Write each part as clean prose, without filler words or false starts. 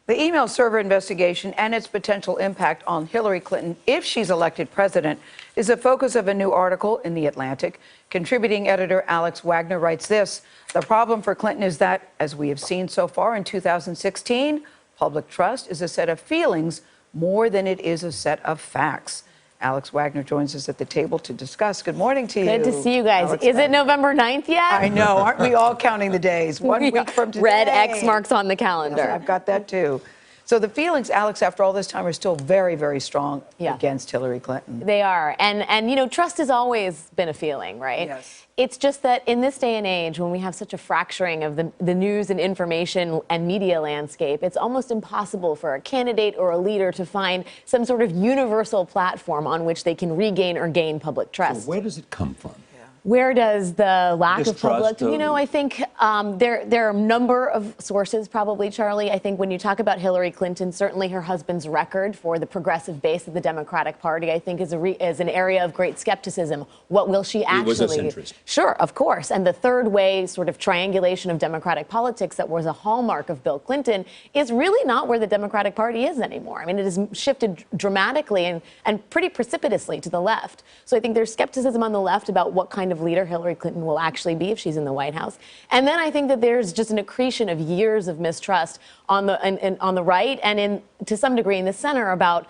The email server investigation and its potential impact on Hillary Clinton if she's elected president is the focus of a new article in The Atlantic. Contributing editor Alex Wagner writes this: the problem for Clinton is that, as we have seen so far in 2016, public trust is a set of feelings more than it is a set of facts. Alex Wagner joins us at the table to discuss. Good morning to you. Good to see you guys. Is it November 9th yet? I know. Aren't we all counting the days? 1 week from today. Red X marks on the calendar. Yes, I've got that too. So the feelings, Alex, after all this time are still very, very strong against Hillary Clinton. They are. And you know, trust has always been a feeling, right? Yes. It's just that in this day and age, when we have such a fracturing of the news and information and media landscape, it's almost impossible for a candidate or a leader to find some sort of universal platform on which they can regain or gain public trust. So where does it come from? Where does the lack Distrust of public, you know, I think there are a number of sources probably, Charlie. I think when you talk about Hillary Clinton, certainly her husband's record for the progressive base of the Democratic Party, I think is an area of great skepticism. What will she actually? Was this interest? Sure, of course. And the third way sort of triangulation of Democratic politics that was a hallmark of Bill Clinton is really not where the Democratic Party is anymore. I mean, it has shifted dramatically and pretty precipitously to the left. So I think there's skepticism on the left about what kind of leader Hillary Clinton will actually be if she's in the White House. And then I think that there's just an accretion of years of mistrust on the right and to some degree in the center about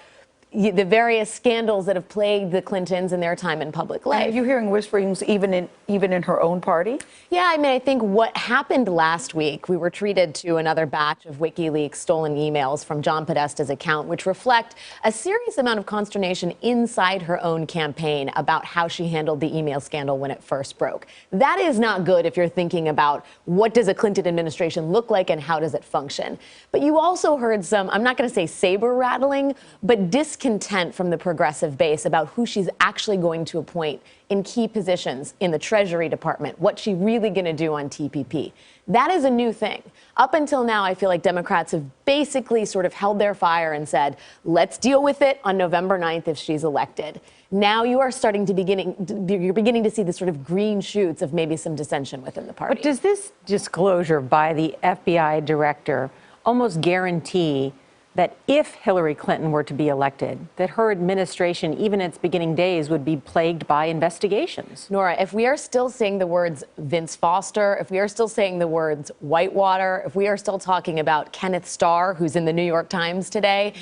the various scandals that have plagued the Clintons in their time in public life. Are you hearing whisperings even in her own party? Yeah, I mean, I think what happened last week, we were treated to another batch of WikiLeaks stolen emails from John Podesta's account, which reflect a serious amount of consternation inside her own campaign about how she handled the email scandal when it first broke. That is not good if you're thinking about what does a Clinton administration look like and how does it function. But you also heard some, I'm not going to say saber rattling, but discontent from the progressive base about who she's actually going to appoint in key positions in the Treasury Department, what's she really going to do on TPP. That is a new thing. Up until now, I feel like Democrats have basically sort of held their fire and said, let's deal with it on November 9th if she's elected. Now you are you're beginning to see the sort of green shoots of maybe some dissension within the party. But does this disclosure by the FBI director almost guarantee that if Hillary Clinton were to be elected, that her administration, even its beginning days, would be plagued by investigations? Nora, if we are still saying the words Vince Foster, if we are still saying the words Whitewater, if we are still talking about Kenneth Starr, who's in the New York Times today,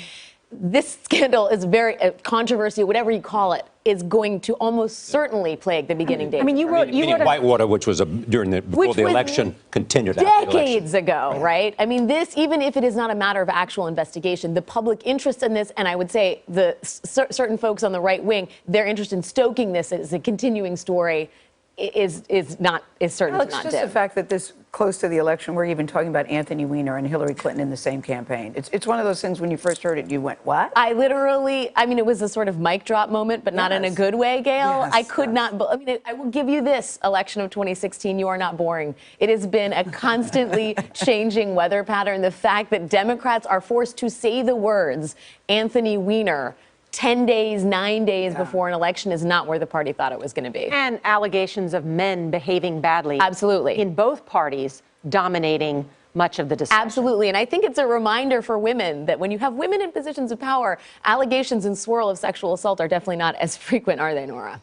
this scandal is very controversy, whatever you call it, is going to almost certainly plague the beginning days. I mean, you wrote Whitewater, which was before the election, continued decades ago, right? I mean, this, even if it is not a matter of actual investigation, the public interest in this, and I would say the certain folks on the right wing, their interest in stoking this as a continuing story is certainly Alex, not just dim. the fact that this close to the election, we're even talking about Anthony Weiner and Hillary Clinton in the same campaign. It's one of those things when you first heard it, you went, what? I mean, it was a sort of mic drop moment, but not in a good way, Gail. Yes, I could not, I mean, I will give you this, election of 2016, you are not boring. It has been a constantly changing weather pattern. The fact that Democrats are forced to say the words Anthony Weiner 10 days, 9 days before an election is not where the party thought it was going to be. and allegations of men behaving badly. Absolutely. In both parties dominating much of the discussion. Absolutely. And I think it's a reminder for women that when you have women in positions of power, allegations and swirl of sexual assault are definitely not as frequent, are they, Nora?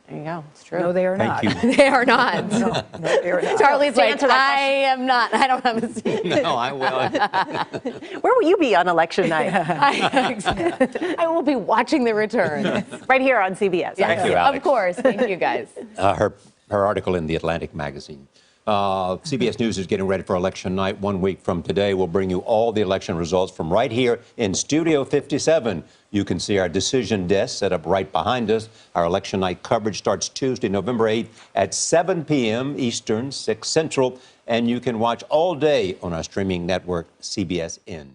There you go. It's true. No, they are not. Thank you. They are not. No, they are not. Charlie's like, answer that I am not. I don't have a seat. No, I will. Where will you be on election night? I will be watching the return. Right here on CBS. Thank you, Alex. Of course. Thank you, guys. Her article in The Atlantic magazine. CBS News is getting ready for election night. 1 week from today, we'll bring you all the election results from right here in Studio 57. You can see our decision desk set up right behind us. Our election night coverage starts Tuesday, November 8th at 7 p.m. Eastern, 6 Central, and you can watch all day on our streaming network, CBSN.